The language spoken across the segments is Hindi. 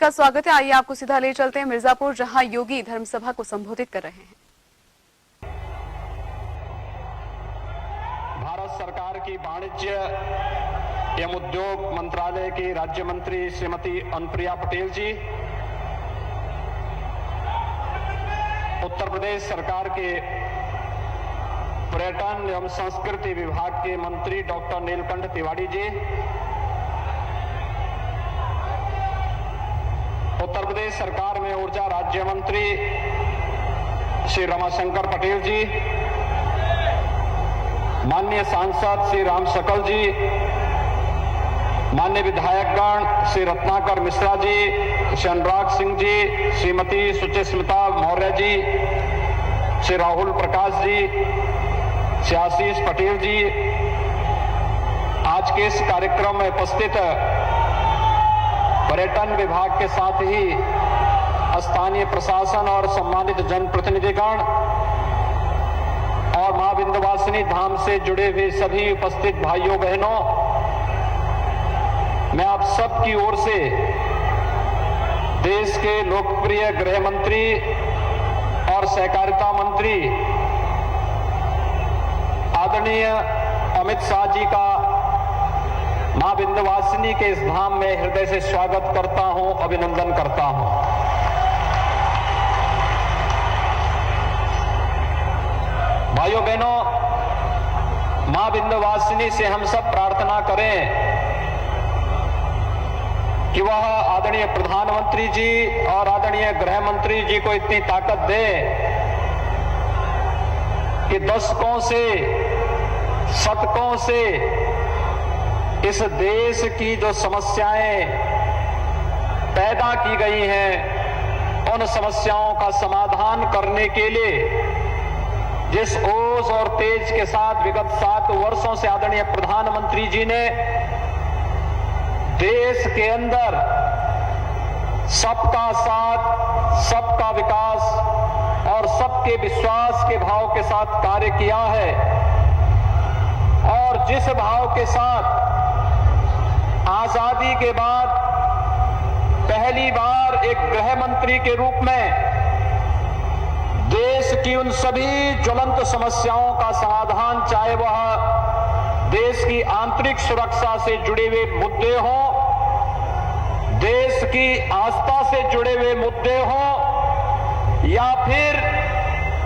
का स्वागत है। आइए आपको सीधा ले चलते हैं मिर्जापुर, जहां योगी धर्मसभा को संबोधित कर रहे हैं। भारत सरकार की वाणिज्य एवं उद्योग मंत्रालय की राज्य मंत्री श्रीमती अनुप्रिया पटेल जी, उत्तर प्रदेश सरकार के पर्यटन एवं संस्कृति विभाग के मंत्री डॉक्टर नीलकंठ तिवारी जी, उत्तर प्रदेश सरकार में ऊर्जा राज्य मंत्री श्री रमाशंकर पटेल जी, माननीय सांसद श्री राम सकल जी, माननीय विधायकगण श्री रत्नाकर मिश्रा जी, श्री अनुराग सिंह जी, श्रीमती सुचिस्मिता मौर्य जी, श्री राहुल प्रकाश जी, श्री आशीष पटेल जी, आज के इस कार्यक्रम में उपस्थित पर्यटन विभाग के साथ ही स्थानीय प्रशासन और सम्मानित जनप्रतिनिधिगण और मां विंध्यवासिनी धाम से जुड़े हुए सभी उपस्थित भाइयों बहनों, मैं आप सब की ओर से देश के लोकप्रिय गृह मंत्री और सहकारिता मंत्री आदरणीय अमित शाह जी का मां विंध्यवासिनी के इस धाम में हृदय से स्वागत करता हूं, अभिनंदन करता हूं। भाइयों बहनों, मां विंध्यवासिनी से हम सब प्रार्थना करें कि वह आदरणीय प्रधानमंत्री जी और आदरणीय गृह मंत्री जी को इतनी ताकत दे कि दशकों से शतकों से इस देश की जो समस्याएं पैदा की गई हैं, उन समस्याओं का समाधान करने के लिए जिस ओज और तेज के साथ विगत 7 वर्षों से आदरणीय प्रधानमंत्री जी ने देश के अंदर सबका साथ, सबका विकास और सबके विश्वास के भाव के साथ कार्य किया है, और जिस भाव के साथ आजादी के बाद पहली बार एक गृह मंत्री के रूप में देश की उन सभी ज्वलंत समस्याओं का समाधान, चाहे वह देश की आंतरिक सुरक्षा से जुड़े हुए मुद्दे हों, देश की आस्था से जुड़े हुए मुद्दे हों, या फिर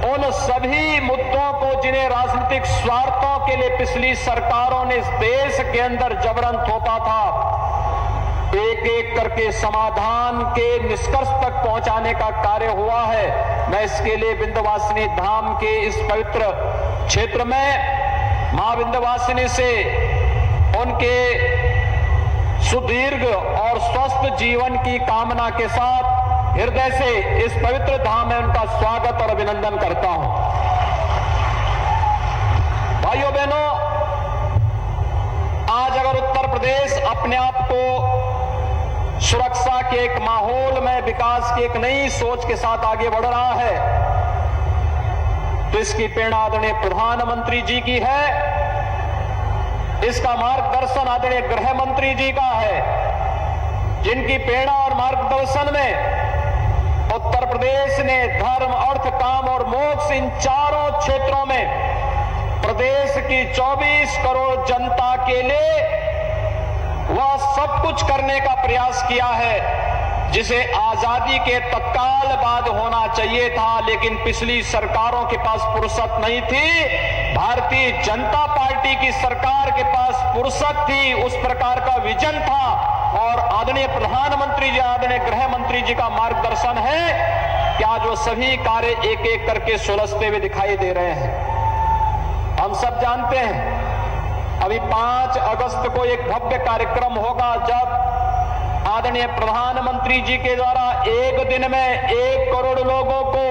उन सभी मुद्दों को जिन्हें राजनीतिक स्वार्थों के लिए पिछली सरकारों ने इस देश के अंदर जबरन थोपा था, एक एक करके समाधान के निष्कर्ष तक पहुंचाने का कार्य हुआ है। मैं इसके लिए विंध्यवासिनी धाम के इस पवित्र क्षेत्र में मां विंध्यवासिनी से उनके सुदीर्घ और स्वस्थ जीवन की कामना के साथ हृदय से इस पवित्र धाम में उनका स्वागत और अभिनंदन करता हूं। भाइयों बहनों, आज अगर उत्तर प्रदेश अपने आप को सुरक्षा के एक माहौल में, विकास की एक नई सोच के साथ आगे बढ़ रहा है, तो इसकी प्रेरणा आदरणीय प्रधानमंत्री जी की है, इसका मार्गदर्शन आदरणीय गृह मंत्री जी का है, जिनकी प्रेरणा और मार्गदर्शन में उत्तर प्रदेश ने धर्म, अर्थ, काम और मोक्ष इन चारों क्षेत्रों में प्रदेश की 24 करोड़ जनता के लिए वह सब कुछ करने का प्रयास किया है जिसे आजादी के तत्काल बाद होना चाहिए था, लेकिन पिछली सरकारों के पास फुर्सत नहीं थी। भारतीय जनता पार्टी की सरकार के पास फुर्सत थी, उस प्रकार का विजन था, और आदरणीय प्रधानमंत्री जी, आदरणीय गृह मंत्री जी का मार्गदर्शन है कि आज वो सभी कार्य एक एक करके सुलझते हुए दिखाई दे रहे हैं। हम सब जानते हैं अभी 5 अगस्त को एक भव्य कार्यक्रम होगा, जब आदरणीय प्रधानमंत्री जी के द्वारा एक दिन में 1 करोड़ लोगों को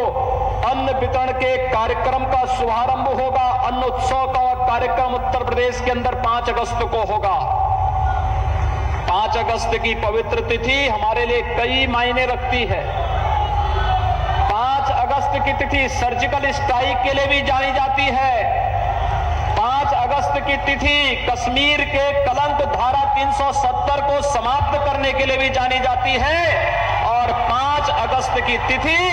अन्न वितरण के कार्यक्रम का शुभारंभ होगा। अन्न उत्सव का कार्यक्रम उत्तर प्रदेश के अंदर 5 अगस्त को होगा। 5 अगस्त की पवित्र तिथि हमारे लिए कई मायने रखती है। 5 अगस्त की तिथि सर्जिकल स्ट्राइक के लिए भी जानी जाती है। 5 अगस्त की तिथि कश्मीर के कलंक धारा 370 को समाप्त करने के लिए भी जानी जाती है। की तिथि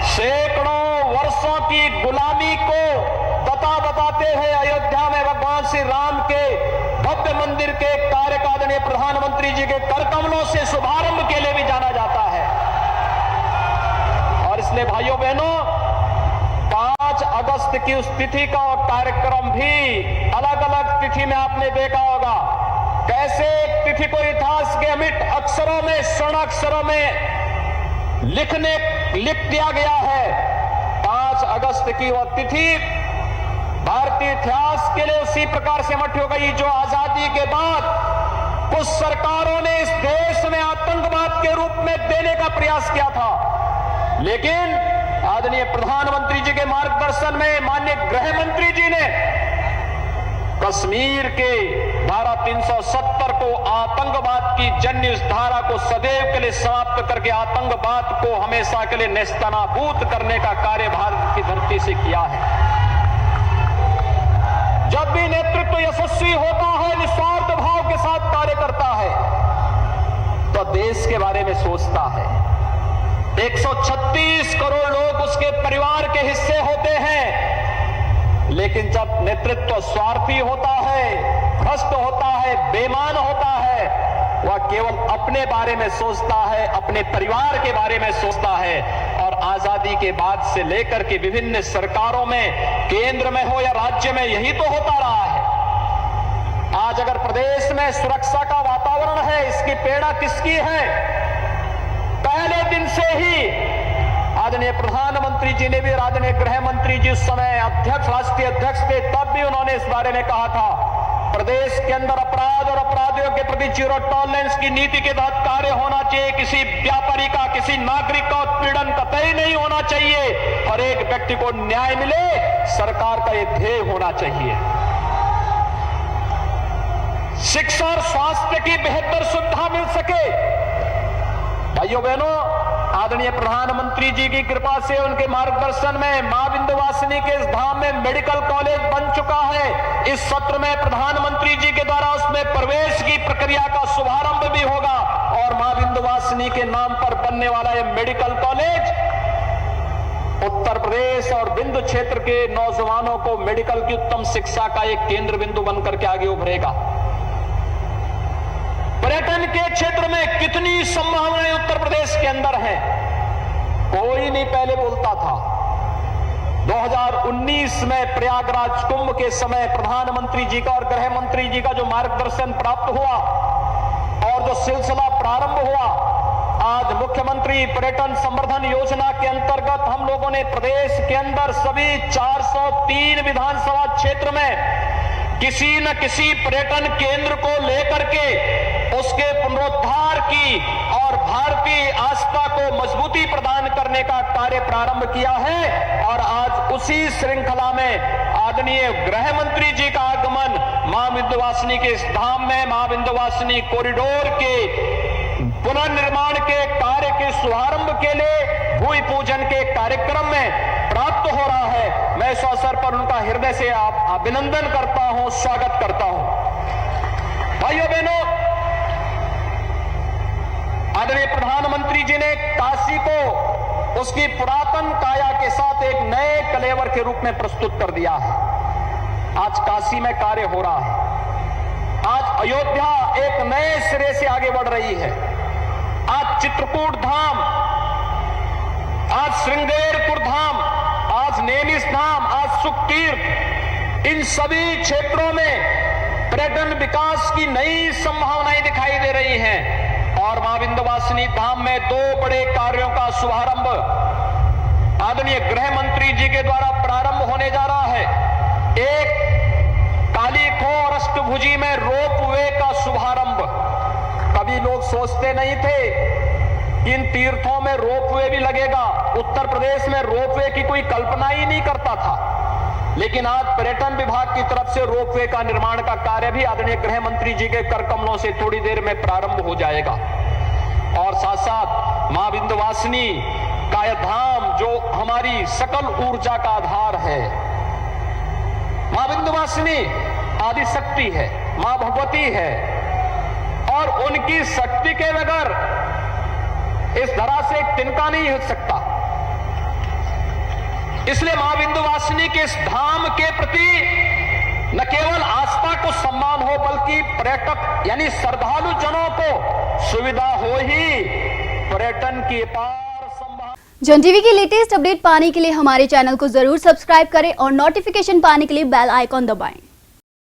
सैकड़ों वर्षों की गुलामी को बताते हैं अयोध्या में भगवान श्री राम के भव्य मंदिर के कार्य का आदरणीय प्रधानमंत्री जी के कर कमलों से शुभारंभ के लिए भी जाना जाता है। और इसलिए भाइयों बहनों, 5 अगस्त की उस तिथि का कार्यक्रम भी अलग अलग तिथि में आपने देखा होगा कैसे एक तिथि को इतिहास के अमिट अक्षरों में, स्वर्ण अक्षरों में लिख दिया गया है। 5 अगस्त की वह तिथि भारतीय इतिहास के लिए उसी प्रकार से अमट हो गई जो आजादी के बाद कुछ सरकारों ने इस देश में आतंकवाद के रूप में देने का प्रयास किया था, लेकिन आदरणीय प्रधानमंत्री जी के मार्गदर्शन में माननीय गृह मंत्री जी ने कश्मीर के धारा 370 को, आतंकवाद की जन्य इस धारा को सदैव के लिए समाप्त करके आतंकवाद को हमेशा के लिए नेस्तनाबूद करने का कार्य भारत की धरती से किया है। जब भी नेतृत्व यशस्वी होता है, निस्वार्थ भाव के साथ कार्य करता है, तो देश के बारे में सोचता है। 136 करोड़ लोग उसके परिवार के हिस्से होते हैं, लेकिन जब नेतृत्व स्वार्थी होता है, भ्रष्ट होता है, बेईमान होता है, वह केवल अपने बारे में सोचता है, अपने परिवार के बारे में सोचता है। और आजादी के बाद से लेकर के विभिन्न सरकारों में, केंद्र में हो या राज्य में, यही तो होता रहा है। आज अगर प्रदेश में सुरक्षा का वातावरण है, इसकी प्रेरणा किसकी है? पहले दिन से ही आदरणीय प्रधानमंत्री जी ने भी, आदरणीय गृह मंत्री जी उस समय अध्यक्ष, राष्ट्रीय अध्यक्ष थे, तब भी उन्होंने इस बारे में कहा था प्रदेश के अंदर अपराध और अपराधियों के प्रति जीरो टॉलरेंस की नीति के तहत कार्य होना चाहिए। किसी व्यापारी का, किसी नागरिक का उत्पीड़न कतई नहीं होना चाहिए और एक व्यक्ति को न्याय मिले, सरकार का यह ध्येय होना चाहिए। शिक्षा और स्वास्थ्य की बेहतर सुविधा मिल सके। भाइयों बहनों, आदरणीय प्रधानमंत्री जी की कृपा से, उनके मार्गदर्शन में मां विंध्यवासिनी के इस धाम में मेडिकल कॉलेज बन चुका है। इस सत्र में प्रधानमंत्री जी के द्वारा उसमें प्रवेश की प्रक्रिया का शुभारंभ भी होगा और मां विंध्यवासिनी के नाम पर बनने वाला यह मेडिकल कॉलेज उत्तर प्रदेश और विंध्य क्षेत्र के नौजवानों को मेडिकल की उत्तम शिक्षा का एक केंद्र बिंदु बनकर के आगे उभरेगा। पर्यटन के क्षेत्र में कितनी संभावनाएं उत्तर प्रदेश के अंदर हैं, कोई नहीं पहले बोलता था। 2019 में प्रयागराज कुंभ के समय प्रधानमंत्री जी का और गृह मंत्री जी का जो मार्गदर्शन प्राप्त हुआ और जो सिलसिला प्रारंभ हुआ, आज मुख्यमंत्री पर्यटन संवर्धन योजना के अंतर्गत हम लोगों ने प्रदेश के अंदर सभी 403 विधानसभा क्षेत्र में किसी न किसी पर्यटन केंद्र को लेकर के उसके पुनरुद्धार की और भारतीय आस्था को मजबूती प्रदान करने का कार्य प्रारंभ किया है। और आज उसी श्रृंखला में आदरणीय गृह मंत्री जी का आगमन मां विंध्यवासिनी के इस धाम में मां विंध्यवासिनी कॉरिडोर के पुनर्निर्माण के कार्य के शुभारंभ के लिए भूमि पूजन के कार्यक्रम में प्राप्त हो रहा है। मैं इस अवसर पर उनका हृदय से अभिनंदन करता हूं, स्वागत करता हूं। भाइयों बहनों, आदरणीय प्रधानमंत्री जी ने काशी को उसकी पुरातन काया के साथ एक नए कलेवर के रूप में प्रस्तुत कर दिया है। आज काशी में कार्य हो रहा है। आज अयोध्या एक नए सिरे से आगे बढ़ रही है। आज चित्रकूट धाम, आज श्रृंगेरपुर धाम, आज नैमिष धाम, आज सुखतीर्थ, इन सभी क्षेत्रों में पर्यटन विकास की नई संभावनाएं दिखाई दे रही हैं। और मां विंध्यवासिनी धाम में 2 बड़े कार्यों का शुभारंभ आदरणीय गृह मंत्री जी के द्वारा प्रारंभ होने जा रहा है। एक काली खो और अष्टभुजी में रोपवे का शुभारंभ। कभी लोग सोचते नहीं थे कि इन तीर्थों में रोपवे भी लगेगा। उत्तर प्रदेश में रोपवे की कोई कल्पना ही नहीं करता था, लेकिन आज पर्यटन विभाग की तरफ से रोपवे का निर्माण का कार्य भी आदरणीय गृह मंत्री जी के कर कमलों से थोड़ी देर में प्रारंभ हो जाएगा। और साथ साथ मां विंध्यवासिनी का यह धाम जो हमारी सकल ऊर्जा का आधार है, मां विंध्यवासिनी आदि शक्ति है, मां भगवती है और उनकी शक्ति के बगैर इस धरा से एक तिनका नहीं हिल सकता। इसलिए मां विंध्यवासिनी के इस धाम के प्रति न केवल आस्था को सम्मान हो, बल्कि पर्यटक यानी श्रद्धालु जनों को सुविधा हो ही पर्यटन की अपार संभावना। जन टीवी की लेटेस्ट अपडेट पाने के लिए हमारे चैनल को जरूर सब्सक्राइब करें और नोटिफिकेशन पाने के लिए बेल आइकॉन दबाएं।